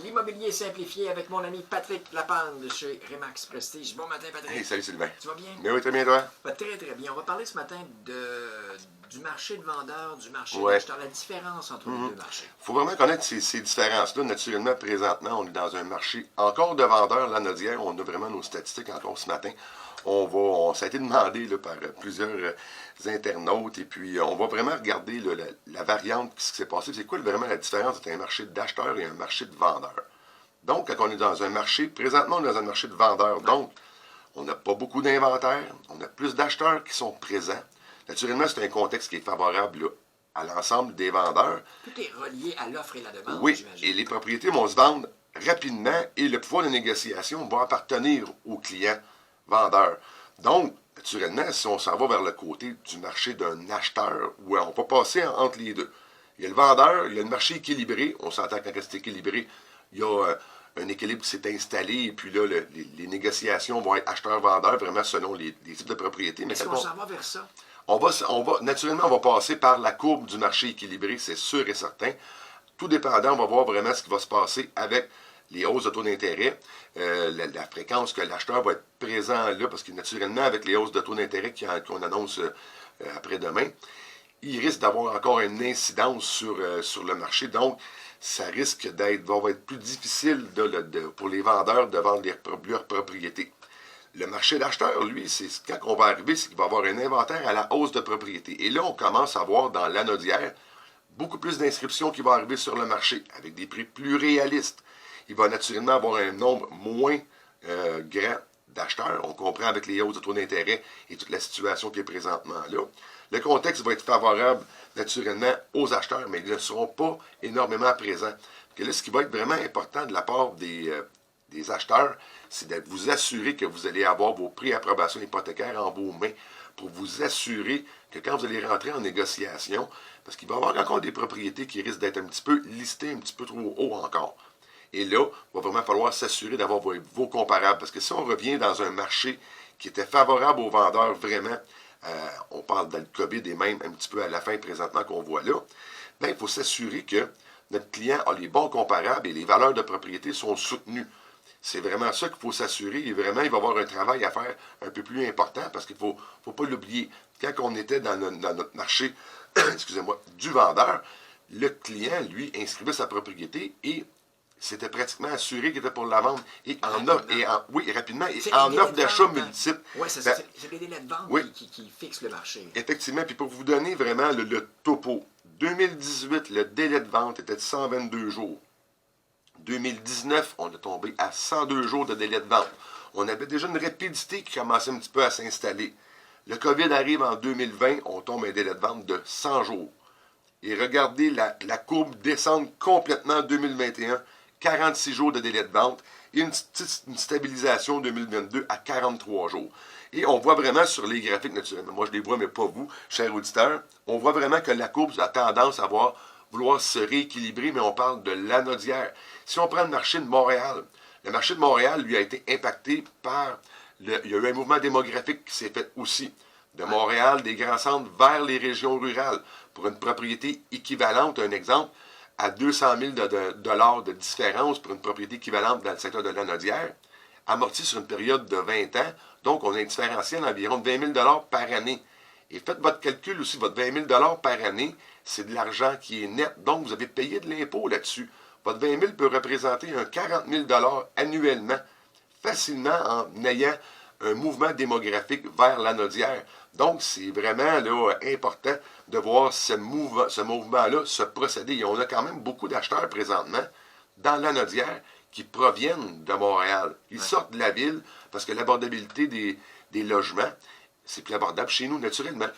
l'immobilier simplifié avec mon ami Patrick Lapande de chez Remax Prestige. Bon matin, Patrick. Hey, salut Sylvain. Tu vas bien? Mais oui, très bien, toi? Très, très bien. On va parler ce matin du marché de vendeurs, du marché Ouais. d'acheteurs, la différence entre les deux marchés. Il faut vraiment connaître ces différences-là. Naturellement, présentement, on est dans un marché encore de vendeurs. Là, Nodière, on a vraiment nos statistiques encore ce matin. Ça a été demandé là, par plusieurs internautes et puis on va vraiment regarder là, la variante, ce qui s'est passé. C'est quoi vraiment la différence entre un marché d'acheteurs et un marché de vendeurs? Donc, quand on est dans un marché, présentement, on est dans un marché de vendeurs. Donc, on n'a pas beaucoup d'inventaire, on a plus d'acheteurs qui sont présents. Naturellement, c'est un contexte qui est favorable là, à l'ensemble des vendeurs. Tout est relié à l'offre et la demande, Oui, j'imagine. et les propriétés vont se vendre rapidement et le pouvoir de négociation va appartenir aux clients vendeurs. Donc, naturellement, si on s'en va vers le côté du marché d'un acheteur, où on va passer entre les deux. Il y a le vendeur, il y a le marché équilibré. On s'entend quand c'est équilibré, il y a un équilibre qui s'est installé et puis là, les négociations vont être acheteur-vendeur vraiment selon les types de propriétés. Mais est-ce qu'on s'en va vers ça? Naturellement, on va passer par la courbe du marché équilibré, c'est sûr et certain. Tout dépendant, on va voir vraiment ce qui va se passer avec les hausses de taux d'intérêt, la fréquence que l'acheteur va être présent là, parce que naturellement, avec les hausses de taux d'intérêt qu'on annonce après-demain, il risque d'avoir encore une incidence sur le marché. Donc, ça risque va être plus difficile pour les vendeurs de vendre leurs propriétés. Le marché d'acheteur, lui, c'est quand on va arriver, c'est qu'il va y avoir un inventaire à la hausse de propriété. Et là, on commence à voir dans l'anodière beaucoup plus d'inscriptions qui vont arriver sur le marché avec des prix plus réalistes. Il va naturellement avoir un nombre moins grand d'acheteurs. On comprend avec les hausses de taux d'intérêt et toute la situation qui est présentement là. Le contexte va être favorable naturellement aux acheteurs, mais ils ne seront pas énormément présents. Parce que là, ce qui va être vraiment important de la part des acheteurs, c'est de vous assurer que vous allez avoir vos pré-approbations hypothécaires en vos mains pour vous assurer que quand vous allez rentrer en négociation, parce qu'il va y avoir encore des propriétés qui risquent d'être un petit peu listées un petit peu trop haut encore. Et là, il va vraiment falloir s'assurer d'avoir vos comparables. Parce que si on revient dans un marché qui était favorable aux vendeurs vraiment, on parle dans le COVID et même un petit peu à la fin présentement qu'on voit là, bien, il faut s'assurer que notre client a les bons comparables et les valeurs de propriété sont soutenues. C'est vraiment ça qu'il faut s'assurer. Et vraiment, il va y avoir un travail à faire un peu plus important parce qu'il ne faut pas l'oublier. Quand on était dans notre marché, excusez-moi, du vendeur, le client, lui, inscrivait sa propriété et c'était pratiquement assuré qu'il était pour la vendre. Et rapidement, et en offre d'achat multiple. Oui, c'est les délais de vente qui fixent le marché. Effectivement, puis pour vous donner vraiment le topo, 2018, le délai de vente était de 122 jours. 2019, on est tombé à 102 jours de délai de vente. On avait déjà une rapidité qui commençait un petit peu à s'installer. Le COVID arrive en 2020, on tombe à un délai de vente de 100 jours. Et regardez la courbe descendre complètement en 2021, 46 jours de délai de vente et une stabilisation en 2022 à 43 jours. Et on voit vraiment sur les graphiques, naturellement, moi je les vois, mais pas vous, chers auditeurs, on voit vraiment que la courbe a tendance à vouloir se rééquilibrer, mais on parle de l'anodière. Si on prend le marché de Montréal, le marché de Montréal, lui, a été impacté par il y a eu un mouvement démographique qui s'est fait aussi. De Montréal, des grands centres vers les régions rurales. Pour une propriété équivalente, un exemple, à 200 000 de différence pour une propriété équivalente dans le secteur de l'anodière, amortie sur une période de 20 ans. Donc, on a un différentiel d'environ 20 000 par année. Et faites votre calcul aussi, votre 20 000 par année, c'est de l'argent qui est net. Donc, vous avez payé de l'impôt là-dessus. Votre 20 000 peut représenter un 40 000 annuellement, facilement en ayant un mouvement démographique vers l'anodière. Donc, c'est vraiment là, important de voir ce mouvement-là se procéder. Et on a quand même beaucoup d'acheteurs présentement dans l'anodière qui proviennent de Montréal. Ils sortent de la ville parce que l'abordabilité des logements, c'est plus abordable chez nous, naturellement.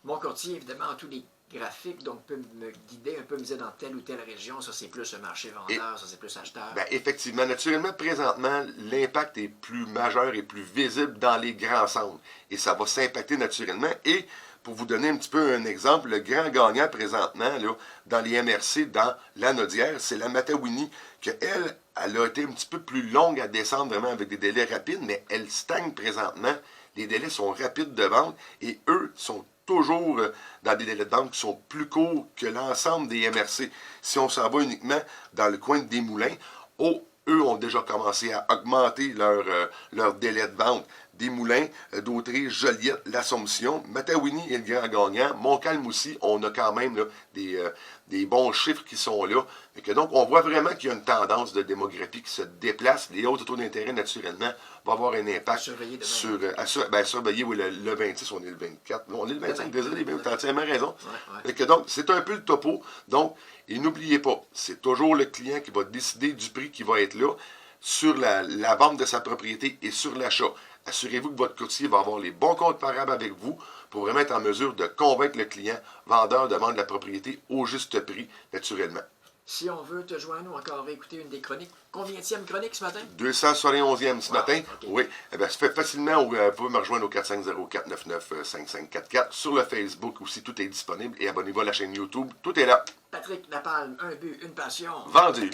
Mon courtier, évidemment, en tous les graphiques, donc peut me guider un peu, me dire dans telle ou telle région, ça c'est plus un marché vendeur, ça c'est plus acheteur. Bien, effectivement, naturellement, présentement, l'impact est plus majeur et plus visible dans les grands centres. Et ça va s'impacter naturellement. Et pour vous donner un petit peu un exemple, le grand gagnant présentement, là, dans les MRC, dans l'anodière, c'est la Matawini, qu'elle a été un petit peu plus longue à descendre vraiment avec des délais rapides, mais elle stagne présentement. Les délais sont rapides de vente et eux sont toujours dans des délais de vente qui sont plus courts que l'ensemble des MRC. Si on s'en va uniquement dans le coin des Moulins, Eux ont déjà commencé à augmenter leur délai de vente. Des moulins d'Autriche, Joliette, l'Assomption, Matawini est le grand gagnant. Montcalm aussi, on a quand même là, des bons chiffres qui sont là. Et que donc, on voit vraiment qu'il y a une tendance de démographie qui se déplace. Les hautes taux d'intérêt, naturellement, vont avoir un impact surveiller, oui, le 26, on est le 24. On est le 25, désolé, tu as entièrement raison. Et que donc, c'est un peu le topo. Donc, et n'oubliez pas, c'est toujours le client qui va décider du prix qui va être là sur la vente de sa propriété et sur l'achat. Assurez-vous que votre courtier va avoir les bons comptes parables avec vous pour vraiment être en mesure de convaincre le client vendeur de vendre la propriété au juste prix, naturellement. Si on veut te joindre ou encore écouter une des chroniques, combienième chronique ce matin? 271e ce matin. Okay. Oui, eh bien, ça fait facilement. Vous pouvez me rejoindre au 450-499-5544. Sur le Facebook aussi, tout est disponible. Et abonnez-vous à la chaîne YouTube. Tout est là. Patrick Napalm, un but, une passion. Vendu.